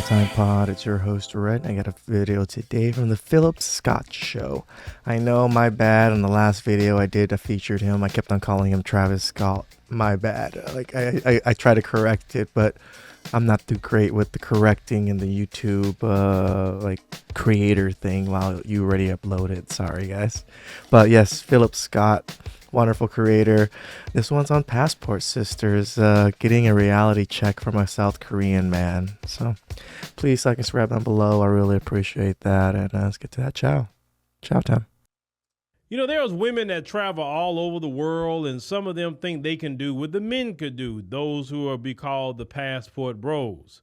TheChowTimePod. It's your host, Red. I got a video today from the Philip Scott Show. I know, my bad. In the last video I featured him. I kept on calling him Travis Scott. My bad. I try to correct it, but I'm not too great with the correcting in the YouTube creator thing while you already uploaded. Sorry, guys. But yes, Philip Scott, wonderful creator. This one's on Passport Sisters, getting a reality check from a South Korean man. So please like and subscribe down below. I really appreciate that. And let's get to that. Ciao time. You know, there's women that travel all over the world, and some of them think they can do what the men could do, those who are be called the passport bros.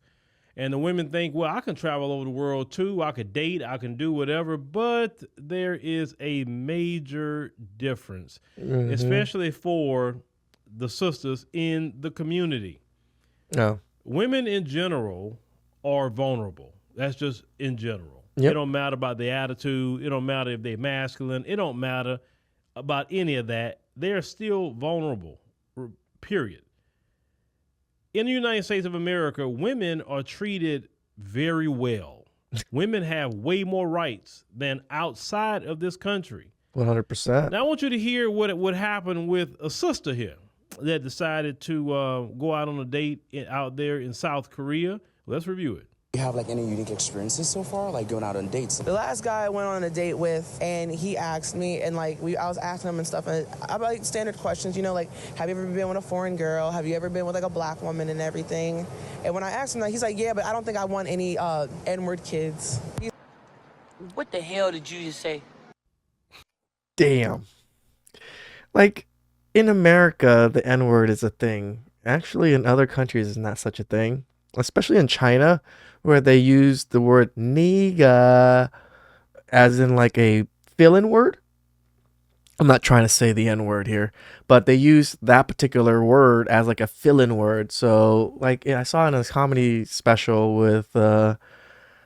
And the women think, well, I can travel over the world too. I could date, I can do whatever. But there is a major difference, especially for the sisters in the community. No. Women in general are vulnerable. That's just in general. Yep. It don't matter about their attitude. It don't matter if they're masculine. It don't matter about any of that. They're still vulnerable, period. In the United States of America, women are treated very well. Women have way more rights than outside of this country. 100%. Now, I want you to hear what would happen with a sister here that decided to go out on a date out there in South Korea. Let's review it. You have like any unique experiences so far, like going out on dates? The last guy I went on a date with, and he asked me, and I was asking him and stuff, and I like standard questions, you know, like, have you ever been with a foreign girl? Have you ever been with like a black woman and everything? And when I asked him that, he's like, yeah, but I don't think I want any N-word kids. What the hell did you just say? Damn. Like, in America, the N-word is a thing. Actually, in other countries, it's not such a thing. Especially in China, where they use the word nigga as in like a fill-in word. I'm not trying to say the N-word here, but they use that particular word as like a fill-in word. So, like, I saw in a comedy special with, I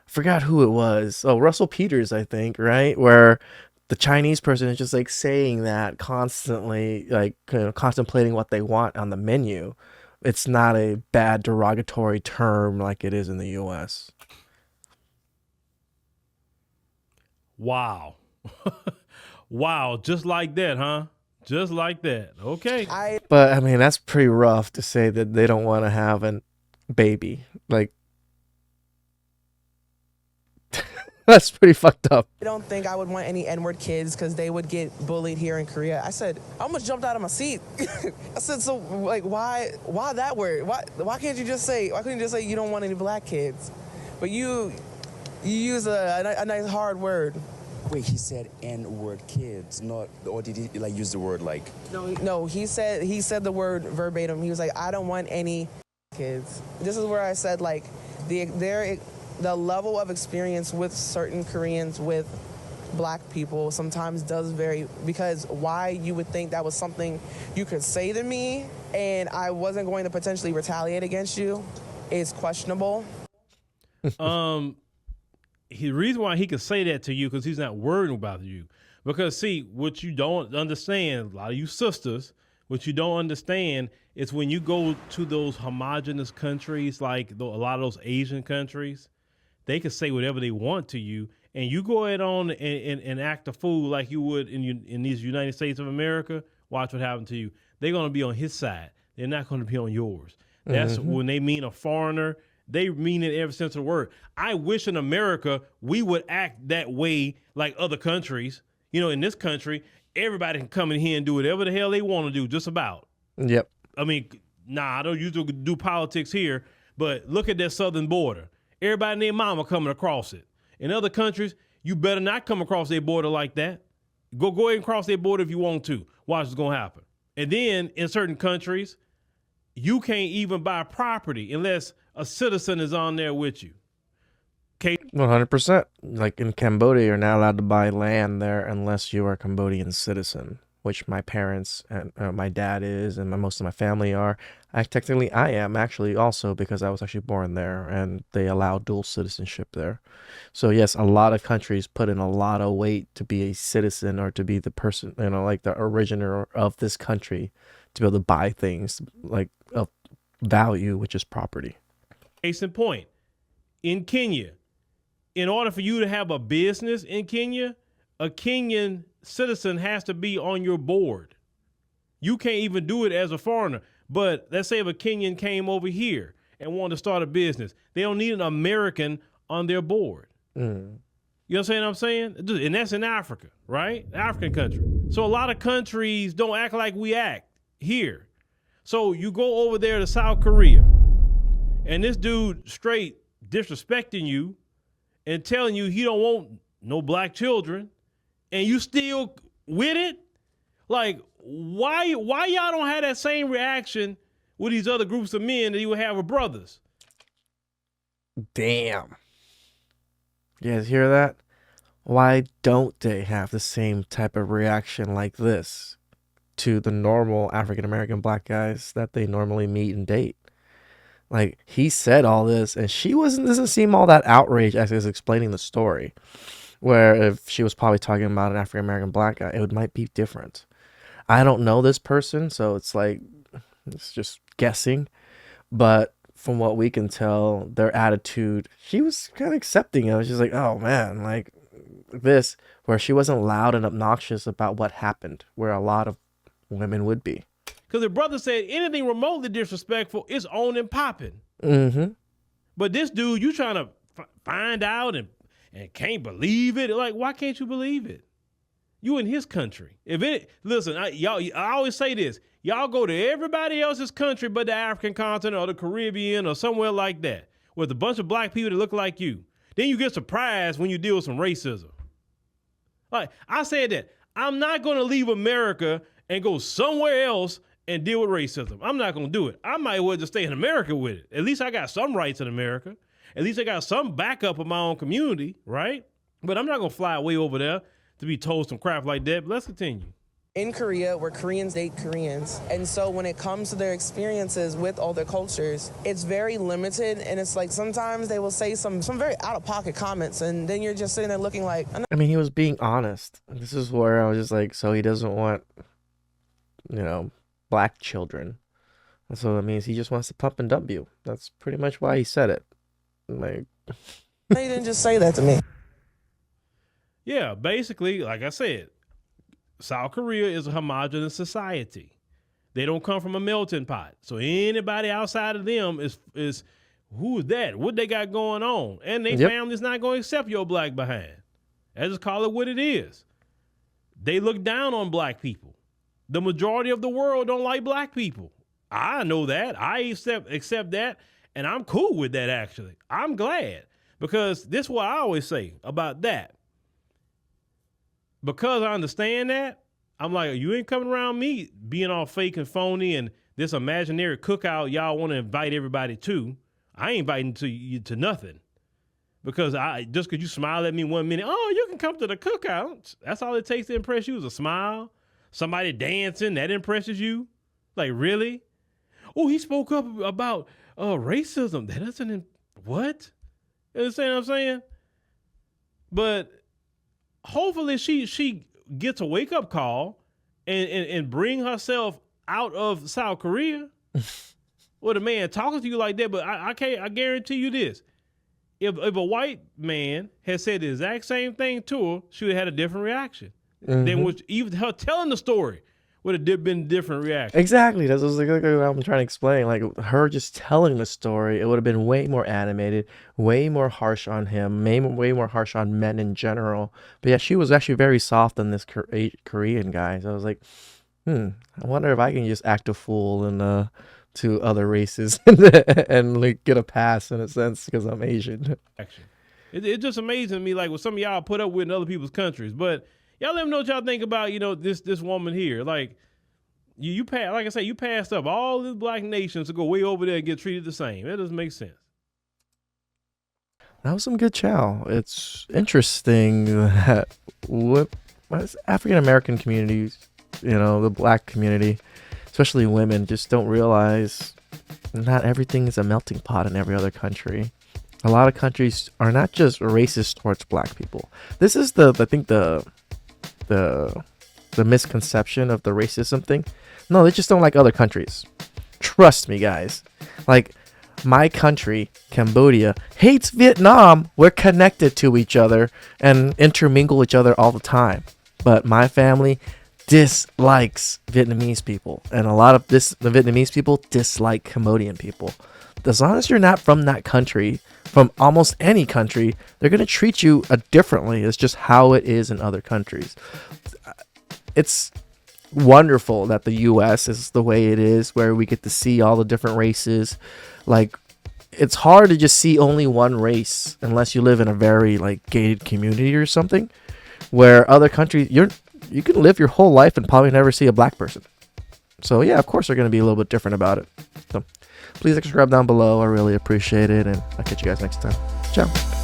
forgot who it was. Oh, Russell Peters, I think, right? Where the Chinese person is just like saying that constantly, like, contemplating what they want on the menu. It's not a bad derogatory term like it is in the U.S. Wow. Wow. Just like that, huh? Just like that. Okay. But, I mean, that's pretty rough to say that they don't want to have a baby. Like, that's pretty fucked up. I don't think I would want any N-word kids because they would get bullied here in Korea. I said, I almost jumped out of my seat. I said, so like, why that word? Why can't you just say, why couldn't you just say you don't want any black kids? But you use a nice hard word. Wait, he said N-word kids, not, or did he like use the word like? No, he said the word verbatim. He was like, I don't want any kids. This is where I said like, the level of experience with certain Koreans with black people sometimes does vary, because why you would think that was something you could say to me and I wasn't going to potentially retaliate against you is questionable. The reason why he could say that to you because he's not worried about you. Because see, what you don't understand, a lot of you sisters, what you don't understand is when you go to those homogenous countries, like a lot of those Asian countries, they can say whatever they want to you, and you go ahead on and act a fool like you would in these United States of America. Watch what happens to you. They're going to be on his side. They're not going to be on yours. That's when they mean a foreigner. They mean it every sense of the word. I wish in America we would act that way like other countries. You know, in this country, everybody can come in here and do whatever the hell they want to do, just about. Yep. I mean, I don't usually do politics here, but look at that southern border. Everybody and their mama coming across it. In other countries, you better not come across their border like that. Go ahead and cross their border if you want to. Watch what's going to happen. And then in certain countries, you can't even buy property unless a citizen is on there with you. 100%. Like in Cambodia, you're not allowed to buy land there unless you are a Cambodian citizen, which my parents and my dad is, and most of my family are. I am actually also, because I was actually born there, and they allow dual citizenship there. So yes, a lot of countries put in a lot of weight to be a citizen or to be the person, like the originator of this country, to be able to buy things like of value, which is property. Case in point, in Kenya, in order for you to have a business in Kenya, a Kenyan citizen has to be on your board. You can't even do it as a foreigner. But let's say if a Kenyan came over here and wanted to start a business, they don't need an American on their board. You understand what I'm saying? And that's in Africa, right? African country. So a lot of countries don't act like we act here. So you go over there to South Korea, and this dude straight disrespecting you and telling you he don't want no black children, and you still with it? Like, why y'all don't have that same reaction with these other groups of men that you would have with brothers? Damn. You guys hear that? Why don't they have the same type of reaction like this to the normal African American black guys that they normally meet and date? Like, he said all this, and she doesn't seem all that outraged as he's explaining the story. Where if she was probably talking about an African American black guy, it might be different. I don't know this person, so it's like, it's just guessing. But from what we can tell, their attitude, she was kind of accepting of it. She's like, oh man, like this, where she wasn't loud and obnoxious about what happened, where a lot of women would be. Because the brother said anything remotely disrespectful is on and popping. Mm-hmm. But this dude, you trying to find out and can't believe it. Like, why can't you believe it? You in his country. Listen, I always say this. Y'all go to everybody else's country but the African continent or the Caribbean or somewhere like that with a bunch of black people that look like you. Then you get surprised when you deal with some racism. Like, I said that. I'm not going to leave America and go somewhere else and deal with racism. I'm not going to do it. I might as well just stay in America with it. At least I got some rights in America. At least I got some backup of my own community, right? But I'm not going to fly way over there to be told some crap like that. But let's continue. In Korea, where Koreans date Koreans. And so when it comes to their experiences with all their cultures, it's very limited. And it's like sometimes they will say some very out-of-pocket comments. And then you're just sitting there looking like... I mean, he was being honest. This is where I was just like, so he doesn't want, black children. So that means he just wants to pump and dump you. That's pretty much why he said it. Like... They didn't just say that to me. Yeah, basically, like I said, South Korea is a homogenous society. They don't come from a melting pot. So anybody outside of them is who is that? What they got going on? And their family's not going to accept your black behind. I just call it what it is. They look down on black people. The majority of the world don't like black people. I know that. I accept that, and I'm cool with that, actually. I'm glad, because this is what I always say about that. Because I understand that, I'm like, you ain't coming around me being all fake and phony and this imaginary cookout y'all want to invite everybody to. I ain't inviting you to nothing. Because just because you smile at me 1 minute, oh, you can come to the cookout. That's all it takes to impress you is a smile. Somebody dancing, that impresses you? Like, really? Oh, he spoke up about racism. That doesn't, what? You understand what I'm saying? But hopefully she gets a wake-up call and bring herself out of South Korea with a man talking to you like that. But I guarantee you this. If a white man had said the exact same thing to her, she would have had a different reaction. Than which even her telling the story would have been a different reaction. Exactly. That's what I'm trying to explain. Like, her just telling the story, it would have been way more animated, way more harsh on him, way more harsh on men in general. But yeah, she was actually very soft on this Korean guy. So I was like, I wonder if I can just act a fool and to other races and like get a pass in a sense because I'm Asian. It's just amazing to me, like what some of y'all put up with in other people's countries. But y'all let me know what y'all think about, this woman here. Like, you like I say, you passed up all the black nations to go way over there and get treated the same. That doesn't make sense. That was some good chow. It's interesting that what African American communities, the black community, especially women, just don't realize not everything is a melting pot in every other country. A lot of countries are not just racist towards black people. This is the misconception of the racism thing. No, they just don't like other countries. Trust me, guys. Like, my country, Cambodia, hates Vietnam. We're connected to each other and intermingle each other all the time. But my family dislikes Vietnamese people, and a lot of the Vietnamese people dislike Cambodian people. As long as you're not from that country, from almost any country, they're going to treat you differently. It's just how it is in other countries. It's wonderful that the US is the way it is, where we get to see all the different races. Like, it's hard to just see only one race unless you live in a very like gated community or something, where other countries you can live your whole life and probably never see a black person. So yeah, of course they're going to be a little bit different about it. So please subscribe down below. I really appreciate it, and I'll catch you guys next time. Ciao.